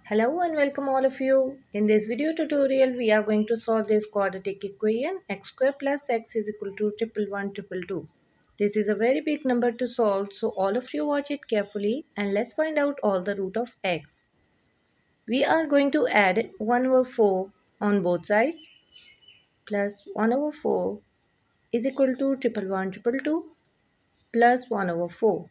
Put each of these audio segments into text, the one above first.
Hello and welcome all of you. In this video tutorial, we are going to solve this quadratic equation x square plus x is equal to triple one triple two. This is a very big number to solve, so all of you watch it carefully and let's find out all the root of x. We are going to add 1 over 4 on both sides plus 1 over 4 is equal to triple one triple two plus 1 over 4.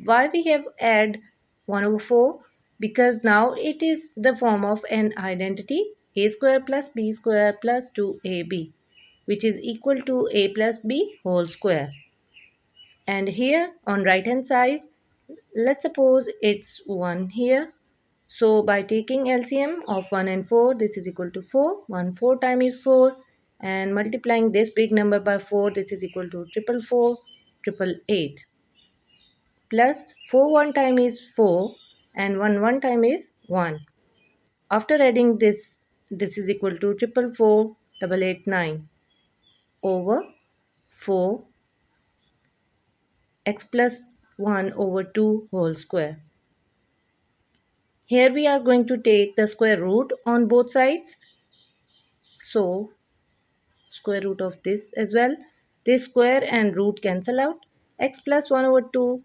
Why we have add 1 over 4? Because now it is the form of an identity a square plus b square plus 2ab, which is equal to a plus b whole square. And here on right hand side, let's suppose it's 1 here. So by taking LCM of 1 and 4, this is equal to 4. 1 4 times is 4, and multiplying this big number by 4, this is equal to triple four triple eight. Plus 4 1 time is 4 and 1 1 time is 1. After adding this is equal to triple four double eight nine over 4 x plus 1 over 2 whole square. Here we are going to take the square root on both sides. So square root of this as well. This square and root cancel out. X plus 1 over 2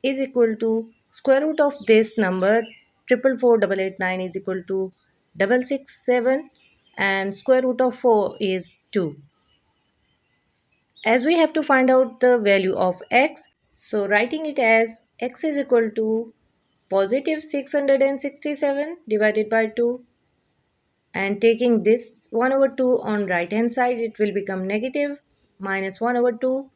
is equal to square root of this number triple four double eight nine is equal to 667, and square root of 4 is 2. As we have to find out the value of x, so writing it as x is equal to positive 667 divided by 2, and taking this 1 over 2 on right hand side, it will become negative minus 1 over 2.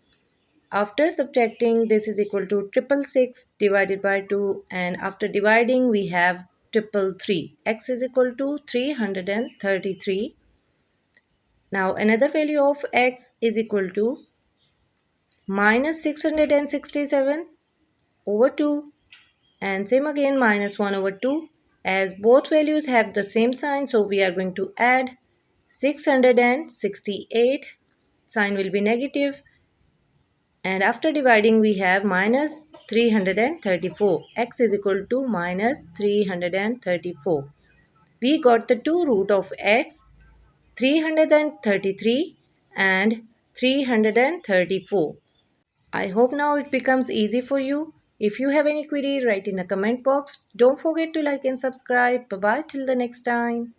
After subtracting, this is equal to triple six divided by 2, and after dividing we have triple three. X is equal to 333. Now another value of x is equal to minus 667 over 2, and same again minus 1 over 2. As both values have the same sign, so we are going to add 668. Sign will be negative, and after dividing we have minus 334. X is equal to minus 334. We got the two root of x, 333 and 334. I hope now it becomes easy for you. If you have any query, write in the comment box. Don't forget to like and subscribe. Bye bye till the next time.